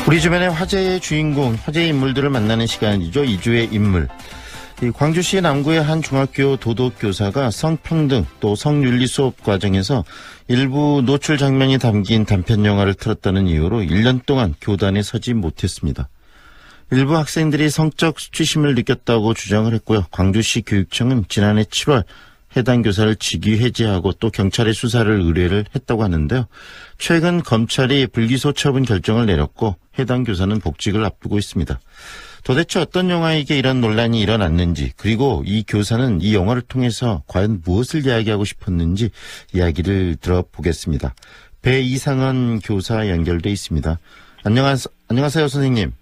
우리 주변의 화제의 주인공, 화제의 인물들을 만나는 시간이죠. 2주의 인물. 광주시 남구의 한 중학교 도덕교사가 성평등 또 성윤리 수업 과정에서 일부 노출 장면이 담긴 단편영화를 틀었다는 이유로 1년 동안 교단에 서지 못했습니다. 일부 학생들이 성적 수치심을 느꼈다고 주장을 했고요. 광주시 교육청은 지난해 7월 해당 교사를 직위 해제하고 또 경찰에 수사를 의뢰를 했다고 하는데요. 최근 검찰이 불기소 처분 결정을 내렸고 해당 교사는 복직을 앞두고 있습니다. 도대체 어떤 영화에게 이런 논란이 일어났는지, 그리고 이 교사는 이 영화를 통해서 과연 무엇을 이야기하고 싶었는지 이야기를 들어보겠습니다. 배이상은 교사 연결돼 있습니다. 안녕하세요, 선생님.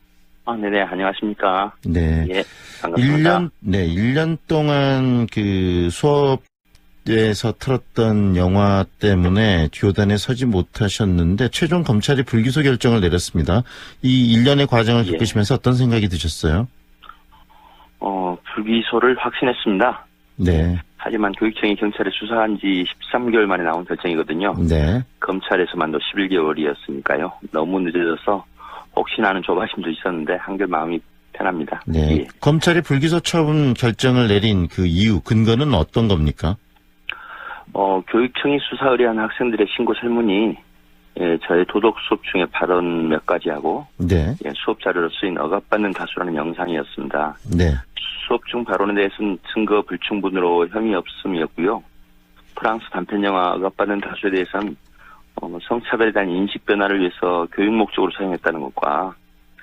네네, 안녕하십니까. 네. 예, 반갑습니다. 1년 동안 그 수업에서 틀었던 영화 때문에 교단에 서지 못하셨는데 최종 검찰이 불기소 결정을 내렸습니다. 이 1년의 과정을 겪으시면서 어떤 생각이 드셨어요? 불기소를 확신했습니다. 네. 하지만 교육청이 경찰에 수사한 지 13개월 만에 나온 결정이거든요. 네. 검찰에서만도 11개월이었으니까요. 너무 늦어져서 혹시나 하는 조바심도 있었는데 한결 마음이 편합니다. 네. 예. 검찰이 불기소 처분 결정을 내린 그 이유, 근거는 어떤 겁니까? 교육청이 수사 의뢰한 학생들의 신고 설문이 저의 도덕 수업 중에 발언 몇 가지 하고 네. 수업 자료로 쓰인 억압받는 다수라는 영상이었습니다. 네. 수업 중 발언에 대해서는 증거 불충분으로 혐의 없음이었고요. 프랑스 단편영화 억압받는 다수에 대해서는 성차별에 대한 인식 변화를 위해서 교육 목적으로 사용했다는 것과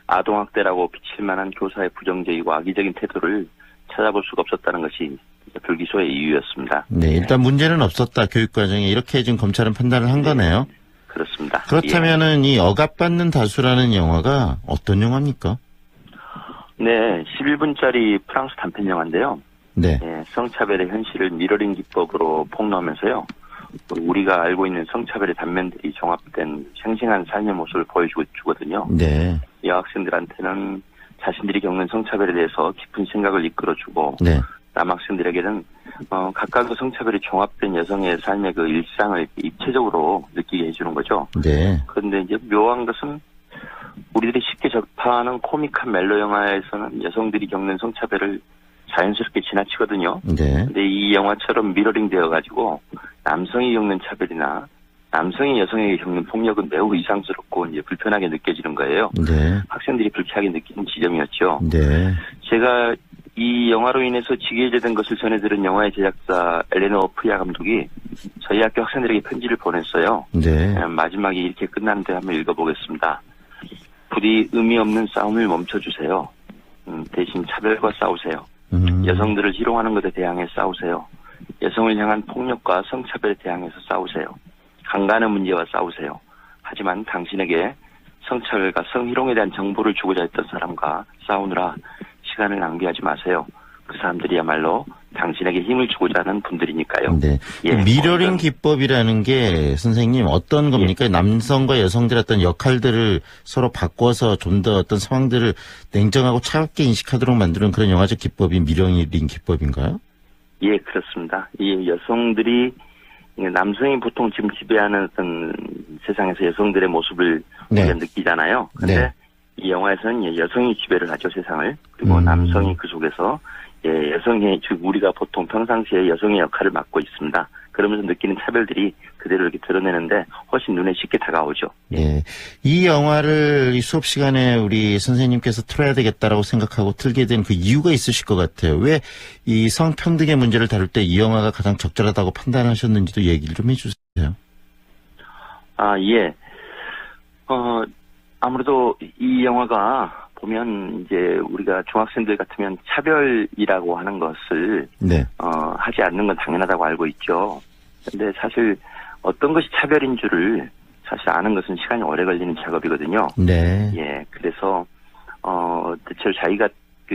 아동학대라고 비칠 만한 교사의 부정적이고 악의적인 태도를 찾아볼 수가 없었다는 것이 불기소의 이유였습니다. 네, 일단 문제는 없었다, 교육과정에. 이렇게 지금 검찰은 판단을 한 거네요. 그렇습니다. 그렇다면은 이 억압받는 다수라는 영화가 어떤 영화입니까? 네, 11분짜리 프랑스 단편영화인데요. 네. 성차별의 현실을 미러링 기법으로 폭로하면서요. 우리가 알고 있는 성차별의 단면들이 종합된 생생한 삶의 모습을 보여주거든요. 네. 여학생들한테는 자신들이 겪는 성차별에 대해서 깊은 생각을 이끌어주고 네. 남학생들에게는 각각의 성차별이 종합된 여성의 삶의 그 일상을 입체적으로 느끼게 해주는 거죠. 네. 그런데 이제 묘한 것은 우리들이 쉽게 접하는 코믹한 멜로 영화에서는 여성들이 겪는 성차별을 자연스럽게 지나치거든요. 네. 근데 이 영화처럼 미러링 되어가지고 남성이 겪는 차별이나 남성이 여성에게 겪는 폭력은 매우 이상스럽고 이제 불편하게 느껴지는 거예요. 네. 학생들이 불쾌하게 느끼는 지점이었죠. 네. 제가 이 영화로 인해서 직위해제된 것을 전해 들은 영화의 제작자 엘레노 프리아 감독이 저희 학교 학생들에게 편지를 보냈어요. 네. 마지막에 이렇게 끝나는데 한번 읽어보겠습니다. 부디 의미 없는 싸움을 멈춰주세요. 대신 차별과 싸우세요. 여성들을 희롱하는 것에 대항해 싸우세요. 여성을 향한 폭력과 성차별에 대항해서 싸우세요. 강간의 문제와 싸우세요. 하지만 당신에게 성차별과 성희롱에 대한 정보를 주고자 했던 사람과 싸우느라 시간을 낭비하지 마세요. 그 사람들이야말로 당신에게 힘을 주고자 하는 분들이니까요. 네. 미러링 기법이라는 게 선생님 어떤 겁니까? 남성과 여성들의 어떤 역할들을 서로 바꿔서 좀 더 어떤 상황들을 냉정하고 차갑게 인식하도록 만드는 그런 영화적 기법이 미러링 기법인가요? 예, 그렇습니다. 이 여성들이 남성이 보통 지금 지배하는 어떤 세상에서 여성들의 모습을 우리가 느끼잖아요. 그런데 이 영화에서는 여성이 지배를 하죠, 세상을. 그리고 남성이 그 속에서 여성의, 즉 우리가 보통 평상시에 여성의 역할을 맡고 있습니다. 그러면서 느끼는 차별들이 그대로 이렇게 드러내는데 훨씬 눈에 쉽게 다가오죠. 네. 이 영화를 이 수업 시간에 우리 선생님께서 틀어야 되겠다라고 생각하고 틀게 된 그 이유가 있으실 것 같아요. 왜 이 성평등의 문제를 다룰 때 이 영화가 가장 적절하다고 판단하셨는지도 얘기를 좀 해주세요. 예. 아무래도 이 영화가 보면 이제 우리가 중학생들 같으면 차별이라고 하는 것을 하지 않는 건 당연하다고 알고 있죠. 근데 사실 어떤 것이 차별인 줄을 사실 아는 것은 시간이 오래 걸리는 작업이거든요. 네. 예. 그래서 대체로 자기가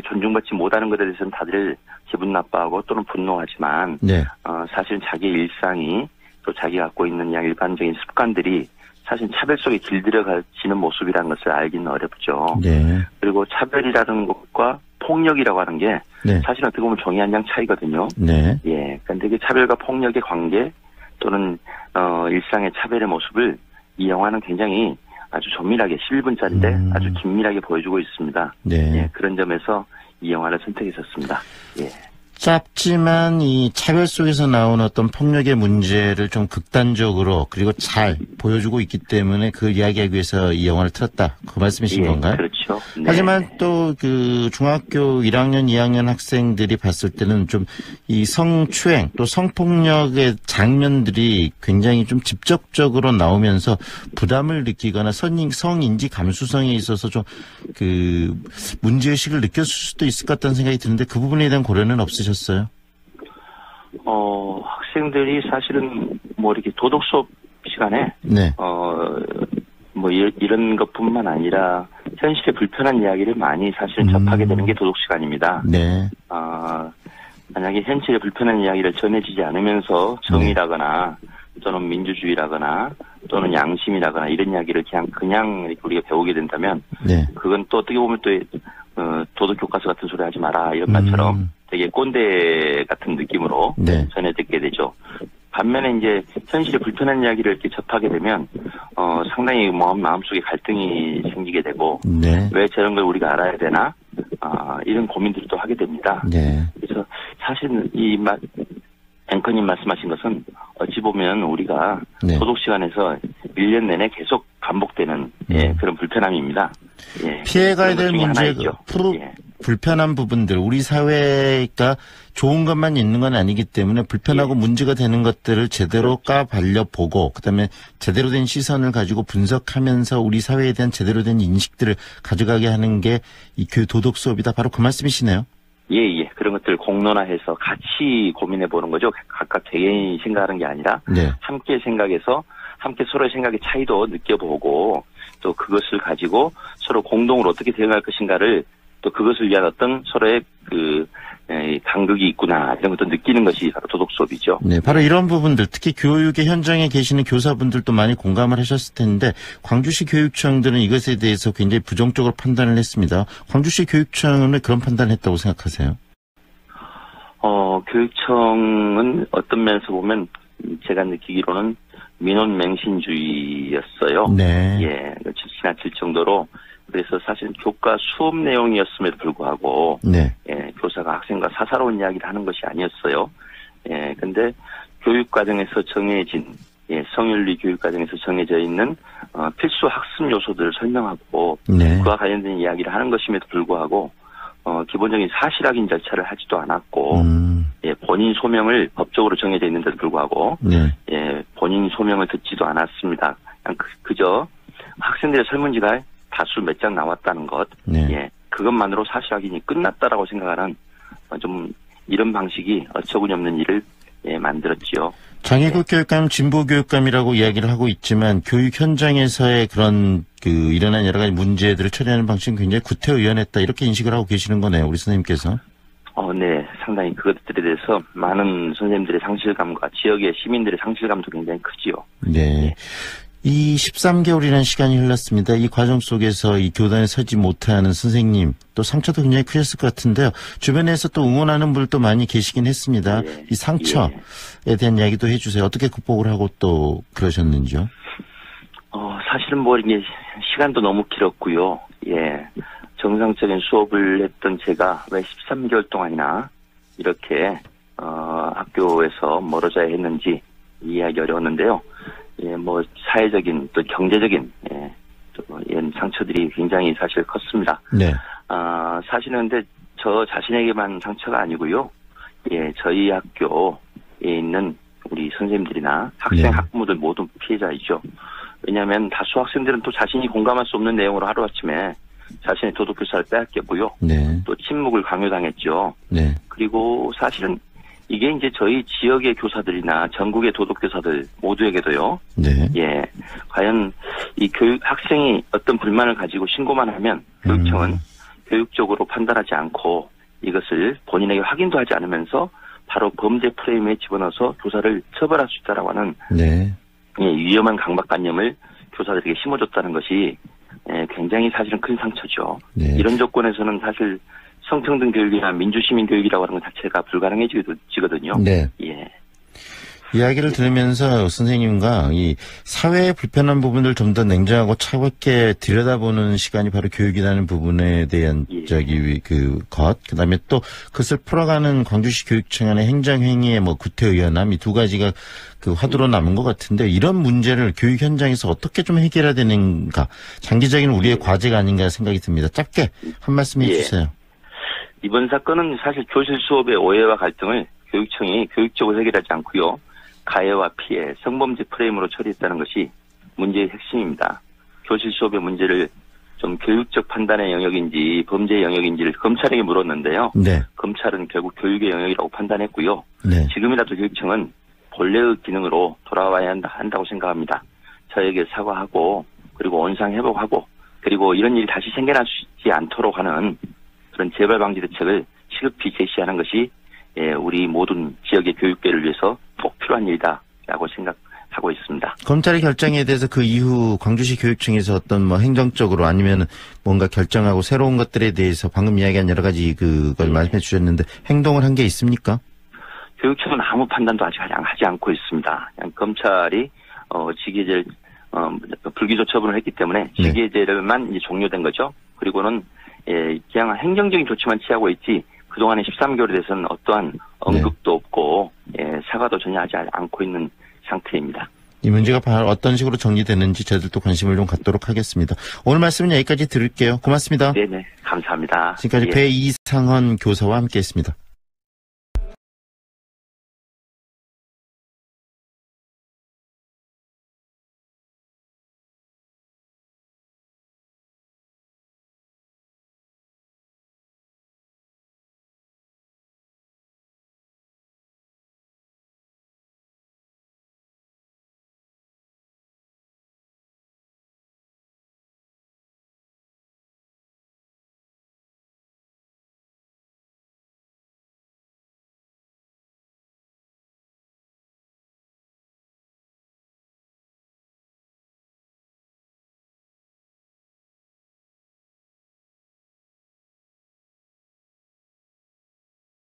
존중받지 못하는 것에 대해서는 다들 기분 나빠하고 또는 분노하지만 사실은 자기의 일상이 또 자기가 갖고 있는 일반적인 습관들이 사실 차별 속에 길들여지는 모습이라는 것을 알기는 어렵죠. 네. 그리고 차별이라는 것과 폭력이라고 하는 게 사실 어떻게 보면 종이 한 장 차이거든요. 네. 예. 그런데 그 차별과 폭력의 관계 또는 일상의 차별의 모습을 이 영화는 굉장히 아주 조밀하게 11분짜리인데 아주 긴밀하게 보여주고 있습니다. 네. 예, 그런 점에서 이 영화를 선택했었습니다. 예. 짧지만 이 차별 속에서 나온 어떤 폭력의 문제를 좀 극단적으로 그리고 잘 보여주고 있기 때문에 그걸 이야기하기 위해서 이 영화를 틀었다. 그 말씀이신 예, 건가요? 그렇죠. 네. 하지만 또 그 중학교 1학년, 2학년 학생들이 봤을 때는 좀 이 성추행 또 성폭력의 장면들이 굉장히 좀 직접적으로 나오면서 부담을 느끼거나 성인지 감수성에 있어서 좀 그 문제의식을 느꼈을 수도 있을 것 같다는 생각이 드는데 그 부분에 대한 고려는 없으셨어요? 학생들이 사실은 뭐 이렇게 도덕 수업 시간에 네. 뭐 이런 것뿐만 아니라 현실의 불편한 이야기를 많이 사실 접하게 되는 게 도덕 시간입니다. 네. 만약에 현실의 불편한 이야기를 전해지지 않으면서 정의라거나 또는 민주주의라거나 또는 양심이라거나 이런 이야기를 그냥 이렇게 우리가 배우게 된다면 네. 그건 또 어떻게 보면 또 도덕 교과서 같은 소리 하지 마라 이런 말처럼 되게 꼰대 같은 느낌으로 네. 전해듣게 되죠. 반면에 이제 현실의 불편한 이야기를 이렇게 접하게 되면 상당히 마음속에 갈등이 생기게 되고 네. 왜 저런 걸 우리가 알아야 되나 이런 고민들도 하게 됩니다. 네. 그래서 사실 앵커님 말씀하신 것은 어찌 보면 우리가 네. 도덕 시간에서 1년 내내 계속 반복되는 그런 불편함입니다. 예, 피해가야 될 문제가 예. 불편한 부분들 우리 사회가 좋은 것만 있는 건 아니기 때문에 불편하고 문제가 되는 것들을 제대로 까발려보고 그다음에 제대로 된 시선을 가지고 분석하면서 우리 사회에 대한 제대로 된 인식들을 가져가게 하는 게 이 도덕 수업이다. 바로 그 말씀이시네요. 예. 그런 것들을 공론화해서 같이 고민해보는 거죠. 각각 개개인이 생각하는 게 아니라 네. 함께 생각해서 함께 서로의 생각의 차이도 느껴보고 또 그것을 가지고 서로 공동으로 어떻게 대응할 것인가를 또 그것을 위한 어떤 서로의 간극이 있구나 이런 것도 느끼는 것이 바로 도덕 수업이죠. 네, 바로 이런 부분들 특히 교육의 현장에 계시는 교사분들도 많이 공감을 하셨을 텐데 광주시 교육청들은 이것에 대해서 굉장히 부정적으로 판단을 했습니다. 광주시 교육청은 왜 그런 판단을 했다고 생각하세요? 교육청은 어떤 면에서 보면 제가 느끼기로는 민원맹신주의였어요. 네. 예, 지나칠 정도로 그래서 사실 교과 수업 내용이었음에도 불구하고 네. 예, 교사가 학생과 사사로운 이야기를 하는 것이 아니었어요. 예, 근데 교육 과정에서 정해진 성윤리 교육 과정에서 정해져 있는 필수 학습 요소들을 설명하고 네. 그와 관련된 이야기를 하는 것임에도 불구하고 기본적인 사실 확인 절차를 하지도 않았고 예, 본인 소명을 법적으로 정해져 있는데도 불구하고 네. 예, 본인 소명을 듣지도 않았습니다. 그냥 그저 학생들의 설문지가 다수 몇 장 나왔다는 것, 네. 예, 그것만으로 사실 확인이 끝났다라고 생각하는 좀 이런 방식이 어처구니 없는 일을 만들었지요. 장애국 교육감, 진보 교육감이라고 이야기를 하고 있지만 교육 현장에서의 그런 일어난 여러 가지 문제들을 처리하는 방식은 굉장히 구태의연했다 이렇게 인식을 하고 계시는 거네요, 우리 선생님께서. 네, 상당히 그것들에 대해서 많은 선생님들의 상실감과 지역의 시민들의 상실감도 굉장히 크지요. 네. 이 13개월이라는 시간이 흘렀습니다. 이 과정 속에서 이 교단에 서지 못하는 선생님 또 상처도 굉장히 크셨을 것 같은데요. 주변에서 또 응원하는 분들도 많이 계시긴 했습니다. 예. 이 상처에 대한 이야기도 해주세요. 어떻게 극복을 하고 또 그러셨는지요? 사실은 이게 시간도 너무 길었고요. 예. 정상적인 수업을 했던 제가 왜 13개월 동안이나 이렇게 학교에서 멀어져야 했는지 이해하기 어려웠는데요. 예, 사회적인 또 경제적인 이런 상처들이 굉장히 사실 컸습니다. 네. 사실은 근데 저 자신에게만 상처가 아니고요. 예, 저희 학교에 있는 우리 선생님들이나 학생 네. 학부모들 모두 피해자이죠. 왜냐하면 다수 학생들은 또 자신이 공감할 수 없는 내용으로 하루아침에 자신의 도덕교사를 빼앗겼고요. 네. 또 침묵을 강요당했죠. 네. 그리고 사실은 이게 이제 저희 지역의 교사들이나 전국의 도덕교사들 모두에게도요. 네. 예. 과연 이 학생이 어떤 불만을 가지고 신고만 하면 교육청은 교육적으로 판단하지 않고 이것을 본인에게 확인도 하지 않으면서 바로 범죄 프레임에 집어넣어서 교사를 처벌할 수 있다라고 하는 네. 위험한 강박관념을 교사들에게 심어줬다는 것이 굉장히 사실은 큰 상처죠. 네. 이런 조건에서는 사실 성평등 교육이나 민주시민 교육이라고 하는 것 자체가 불가능해지거든요. 네. 예. 이야기를 들으면서 선생님과 이 사회의 불편한 부분을 좀 더 냉정하고 차갑게 들여다보는 시간이 바로 교육이라는 부분에 대한 그다음에 또 그것을 풀어가는 광주시 교육청의 행정행위의 구태의연함 이 두 가지가 그 화두로 남은 것 같은데 이런 문제를 교육 현장에서 어떻게 좀 해결해야 되는가 장기적인 우리의 과제가 아닌가 생각이 듭니다. 짧게 한 말씀 해주세요. 이번 사건은 사실 교실 수업의 오해와 갈등을 교육청이 교육적으로 해결하지 않고요. 가해와 피해, 성범죄 프레임으로 처리했다는 것이 문제의 핵심입니다. 교실 수업의 문제를 좀 교육적 판단의 영역인지 범죄의 영역인지를 검찰에게 물었는데요. 네. 검찰은 결국 교육의 영역이라고 판단했고요. 네. 지금이라도 교육청은 본래의 기능으로 돌아와야 한다고 생각합니다. 저에게 사과하고 그리고 원상회복하고 그리고 이런 일이 다시 생겨나지 않도록 하는 그런 재발 방지 대책을 시급히 제시하는 것이 우리 모든 지역의 교육계를 위해서 꼭 필요한 일이다라고 생각하고 있습니다. 검찰의 결정에 대해서 그 이후 광주시 교육청에서 어떤 행정적으로 아니면 뭔가 결정하고 새로운 것들에 대해서 방금 이야기한 여러 가지 그걸 말씀해 주셨는데 행동을 한 게 있습니까? 교육청은 아무 판단도 아직 하지 않고 있습니다. 그냥 검찰이 직위제를 불기소 처분을 했기 때문에 직위제를만 이제 종료된 거죠. 그리고는 그냥 행정적인 조치만 취하고 있지 그동안의 13개월에 대해서는 어떠한 언급도 없고 사과도 전혀 하지 않고 있는 상태입니다. 이 문제가 어떤 식으로 정리되는지 저희들도 관심을 좀 갖도록 하겠습니다. 오늘 말씀은 여기까지 들을게요. 고맙습니다. 네네. 감사합니다. 지금까지 배이상헌 교사와 함께했습니다.